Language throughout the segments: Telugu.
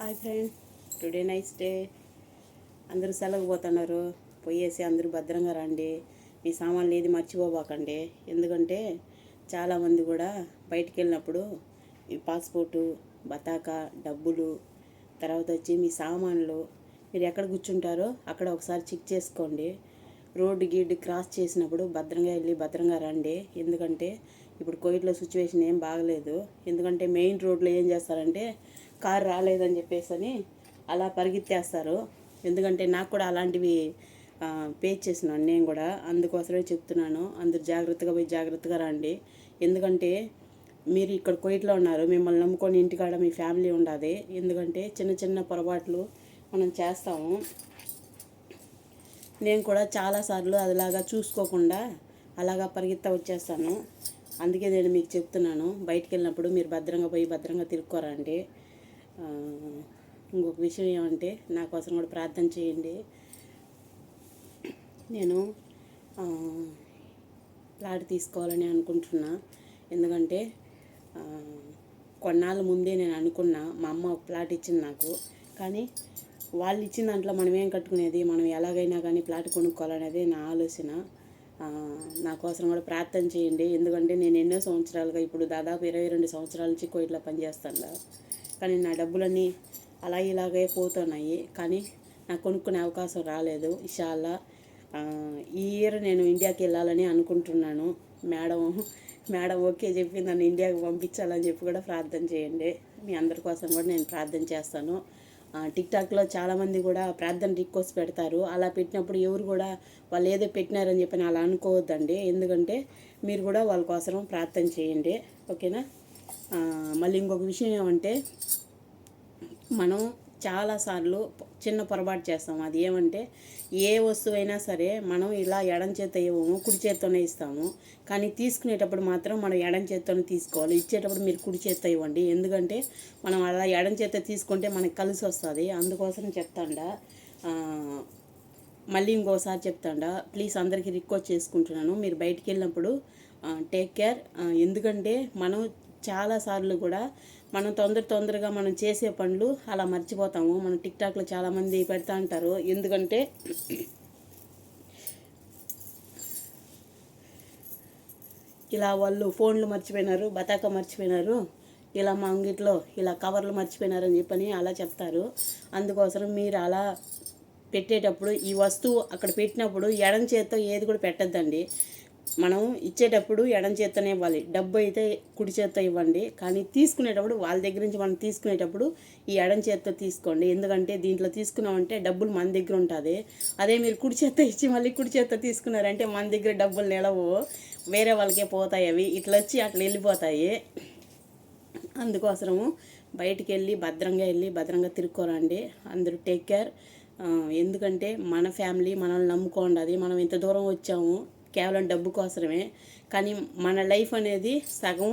Hi friend, today nice day. అందరూ సెలవు పోతున్నారు. పోయేసి అందరూ భద్రంగా రండి. మీ సామాన్లు ఏది మర్చిపోబాకండి. ఎందుకంటే చాలామంది కూడా బయటికి వెళ్ళినప్పుడు ఈ పాస్పోర్టు, బతాకా, డబ్బులు, తర్వాత వచ్చి మీ సామాన్లు మీరు ఎక్కడ కూర్చుంటారో అక్కడ ఒకసారి చెక్ చేసుకోండి. రోడ్డు గీడ్డు క్రాస్ చేసినప్పుడు భద్రంగా వెళ్ళి భద్రంగా రండి. ఎందుకంటే ఇప్పుడు కోవిడ్లో సిచ్యువేషన్ ఏం బాగలేదు. ఎందుకంటే మెయిన్ రోడ్లో ఏం చేస్తారంటే కారు రాలేదని చెప్పేసి అని అలా పరిగెత్తేస్తారు. ఎందుకంటే నాకు కూడా అలాంటివి పేస్ చేసినాను నేను కూడా. అందుకోసమే చెప్తున్నాను, అందరు జాగ్రత్తగా పోయి జాగ్రత్తగా రండి. ఎందుకంటే మీరు ఇక్కడ కోవిడ్లో ఉన్నారు, మిమ్మల్ని నమ్ముకొని ఇంటికాడ మీ ఫ్యామిలీ ఉండాలి. ఎందుకంటే చిన్న చిన్న పొరపాట్లు మనం చేస్తాము. నేను కూడా చాలాసార్లు అదిలాగా చూసుకోకుండా అలాగా పరిగెత్తా వచ్చేస్తాను. అందుకే నేను మీకు చెప్తున్నాను, బయటికి వెళ్ళినప్పుడు మీరు భద్రంగా పోయి భద్రంగా తిరుక్కోరండి. ఇంకొక విషయం ఏమంటే నా కోసం కూడా ప్రార్థన చేయండి. నేను ప్లాట్ తీసుకోవాలని అనుకుంటున్నా. ఎందుకంటే కొన్నాళ్ళ ముందే నేను అనుకున్నా, మా అమ్మ ఒక ప్లాట్ ఇచ్చింది నాకు. కానీ వాళ్ళు ఇచ్చిన దాంట్లో మనం ఏం కట్టుకునేది, మనం ఎలాగైనా కానీ ప్లాట్ కొనుక్కోవాలనేది నా ఆలోచన. నా కోసం కూడా ప్రార్థన చేయండి. ఎందుకంటే నేను ఎన్నో సంవత్సరాలుగా, ఇప్పుడు దాదాపు 22 సంవత్సరాల నుంచి కోయిట్లో పనిచేస్తాను. కానీ నా డబ్బులన్నీ అలా ఇలాగే పోతున్నాయి. కానీ నాకు కొనుక్కునే అవకాశం రాలేదు. ఇన్షాల్లా ఈ ఇయర్ నేను ఇండియాకి వెళ్ళాలని అనుకుంటున్నాను. మేడం ఓకే చెప్పి నన్ను ఇండియాకి పంపించాలని చెప్పి కూడా ప్రార్థన చేయండి. మీ అందరి కోసం కూడా నేను ప్రార్థన చేస్తాను. టిక్టాక్లో చాలామంది కూడా ప్రార్థన రిక్వెస్ట్ పెడతారు. అలా పెట్టినప్పుడు ఎవరు కూడా వాళ్ళు ఏదో పెట్టినారని చెప్పి అలా అనుకోవద్దండి. ఎందుకంటే మీరు కూడా వాళ్ళ కోసం ప్రార్థన చేయండి, ఓకేనా. మళ్ళీ ఇంకొక విషయం ఏమంటే, మనం చాలాసార్లు చిన్న పొరపాటు చేస్తాము. అది ఏమంటే, ఏ వస్తువైనా సరే మనం ఇలా ఎడం చేత ఇవ్వము, కుడి చేత్తోనే ఇస్తాము. కానీ తీసుకునేటప్పుడు మాత్రం మనం ఎడం చేత్తోనే తీసుకోవాలి. ఇచ్చేటప్పుడు మీరు కుడి చేత్త ఇవ్వండి. ఎందుకంటే మనం అలా ఎడం చేత తీసుకుంటే మనకు కలిసి వస్తుంది. అందుకోసం చెప్తాండా. మళ్ళీ ఇంకోసారి చెప్తాండా, ప్లీజ్ అందరికీ రిక్వెస్ట్ చేసుకుంటున్నాను, మీరు బయటికి వెళ్ళినప్పుడు టేక్ కేర్. ఎందుకంటే మనం చాలాసార్లు కూడా మనం తొందరగా మనం చేసే పనులు అలా మర్చిపోతాము. మనం టిక్టాక్లో చాలామంది పెడతా అంటారు. ఎందుకంటే ఇలా వాళ్ళు ఫోన్లు మర్చిపోయినారు, బతాకా మర్చిపోయినారు, ఇలా మా అంగిట్లో ఇలా కవర్లు మర్చిపోయినారని చెప్పని అలా చెప్తారు. అందుకోసం మీరు అలా పెట్టేటప్పుడు ఈ వస్తువు అక్కడ పెట్టినప్పుడు ఎడం చేత్తో ఏది కూడా పెట్టద్దండి. మనం ఇచ్చేటప్పుడు ఎడం చేత్తోనే ఇవ్వాలి. డబ్బు అయితే కుడి చేత్తో ఇవ్వండి. కానీ తీసుకునేటప్పుడు వాళ్ళ దగ్గర నుంచి మనం తీసుకునేటప్పుడు ఈ ఎడం చేత్తో తీసుకోండి. ఎందుకంటే దీంట్లో తీసుకున్నామంటే డబ్బులు మన దగ్గర ఉంటుంది. అదే మీరు కుడి చేత్తో ఇచ్చి మళ్ళీ కుడి చేత్తో తీసుకున్నారంటే మన దగ్గర డబ్బులు నిలవు, వేరే వాళ్ళకే పోతాయి. అవి ఇట్లా వచ్చి అట్లా వెళ్ళిపోతాయి. అందుకోసము బయటికి వెళ్ళి భద్రంగా తిరుక్కోరండి. అందరూ టేక్ కేర్. ఎందుకంటే మన ఫ్యామిలీ మనల్ని నమ్ముకోండి. మనం ఇంత దూరం వచ్చాము కేవలం డబ్బు కోసమే. కానీ మన లైఫ్ అనేది సగం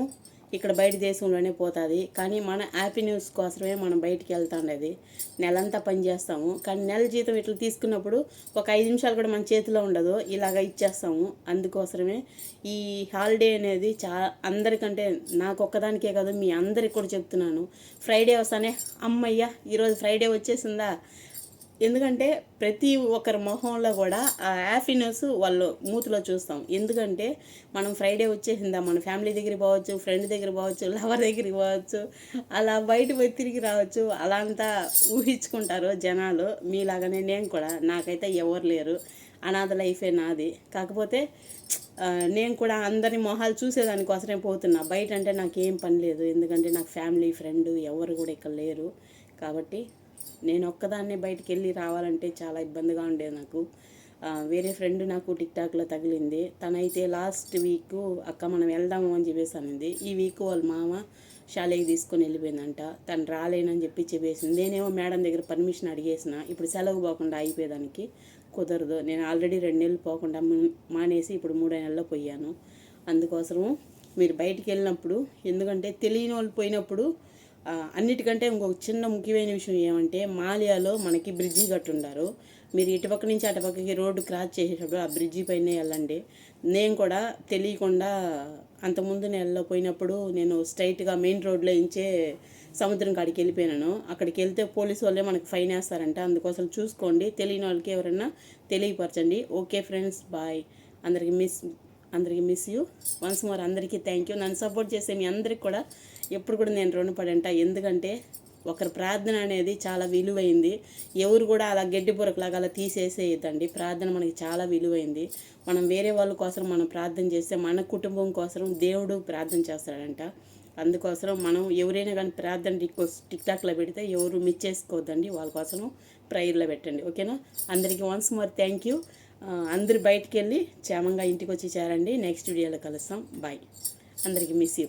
ఇక్కడ బయట దేశంలోనే పోతుంది. కానీ మన హ్యాపీనెస్ కోసమే మనం బయటికి వెళ్తాండేది. నెలంతా పని చేస్తాము, కానీ నెల జీతం ఇట్లా తీసుకున్నప్పుడు ఒక 5 నిమిషాలు కూడా మన చేతిలో ఉండదు, ఇలాగ ఇచ్చేస్తాము. అందుకోసమే ఈ హాలిడే అనేది అందరికంటే నాకు ఒక్కదానికే కాదు, మీ అందరికి కూడా చెప్తున్నాను. ఫ్రైడే వస్తానే అమ్మయ్య ఈరోజు ఫ్రైడే వచ్చేసిందా. ఎందుకంటే ప్రతి ఒక్కరి మొహంలో కూడా ఆ హ్యాపీనెస్ వాళ్ళు మూతిలో చూస్తాం. ఎందుకంటే మనం ఫ్రైడే వచ్చేసిందా, మన ఫ్యామిలీ దగ్గరికి పోవచ్చు, ఫ్రెండ్ దగ్గర పోవచ్చు, లవర్ దగ్గరికి పోవచ్చు, అలా బయట పోయి తిరిగి రావచ్చు. అలా అంతా ఊహించుకుంటారు జనాలు. మీలాగానే నేను కూడా, నాకైతే ఎవరు లేరు, అనాథ లైఫే నాది. కాకపోతే నేను కూడా అందరి మొహాలు చూసేదానికోసమే పోతున్నా. బయట అంటే నాకేం పని లేదు. ఎందుకంటే నాకు ఫ్యామిలీ, ఫ్రెండ్ ఎవరు కూడా ఇక్కడ లేరు. కాబట్టి నేను ఒక్కదాన్నే బయటికి వెళ్ళి రావాలంటే చాలా ఇబ్బందిగా ఉండేది నాకు. వేరే ఫ్రెండ్ నాకు టిక్టాక్లో తగిలింది. తనైతే లాస్ట్ వీక్ అక్క మనం వెళ్దాము అని చెప్పేసి అనింది. ఈ వీక్ వాళ్ళ మామ షాలేకి తీసుకొని వెళ్ళిపోయిందంట. తను రాలేనని చెప్పేసింది. నేనేమో మేడం దగ్గర పర్మిషన్ అడిగేసిన, ఇప్పుడు సెలవు పోకుండా అయిపోయేదానికి కుదరదు. నేను ఆల్రెడీ 2 నెలలు పోకుండా మానేసి ఇప్పుడు 3 నెలల్లో పోయాను. అందుకోసము మీరు బయటికి వెళ్ళినప్పుడు, ఎందుకంటే తెలియని వాళ్ళు పోయినప్పుడు అన్నిటికంటే ఇంకొక చిన్న ముఖ్యమైన విషయం ఏమంటే, మాలియాలో మనకి బ్రిడ్జి కట్టుండారు. మీరు ఇటుపక్క నుంచి అటుపక్కకి రోడ్డు క్రాస్ చేసేటప్పుడు ఆ బ్రిడ్జి పైన వెళ్ళండి. నేను కూడా తెలియకుండా అంతకుముందు నెలలో పోయినప్పుడు నేను స్ట్రైట్గా మెయిన్ రోడ్లో ఇంచే సముద్రం కాడికి వెళ్ళిపోయినాను. అక్కడికి వెళ్తే పోలీసు వాళ్ళే మనకు ఫైన్ వేస్తారంట. అందుకోసం చూసుకోండి, తెలియని వాళ్ళకి ఎవరైనా తెలియపరచండి. Okay friends, bye. అందరికి మిస్ యూ వన్స్ మోర్. అందరికీ థ్యాంక్ యూ. నన్ను సపోర్ట్ చేసే మీ అందరికి కూడా ఎప్పుడు కూడా నేను రుణపడంట. ఎందుకంటే ఒకరి ప్రార్థన అనేది చాలా విలువైంది. ఎవరు కూడా అలా గడ్డి పొరకులాగా అలా తీసేసేయద్దండి. ప్రార్థన మనకి చాలా విలువైంది. మనం వేరే వాళ్ళ కోసం మనం ప్రార్థన చేస్తే మన కుటుంబం కోసం దేవుడు ప్రార్థన చేస్తాడంట. అందుకోసం మనం ఎవరైనా కానీ ప్రార్థన టిక్టాక్లో పెడితే ఎవరు మిస్ చేసుకోవద్దండి. వాళ్ళ కోసం ప్రేయర్లో పెట్టండి. ఓకేనా? అందరికీ వన్స్ మోర్ థ్యాంక్ యూ. అందరు బయటికి వెళ్ళి క్షేమంగా ఇంటికి వచ్చి చేరండి. నెక్స్ట్ వీడియోలో కలుస్తాం. బాయ్. అందరికీ మిస్ యూ.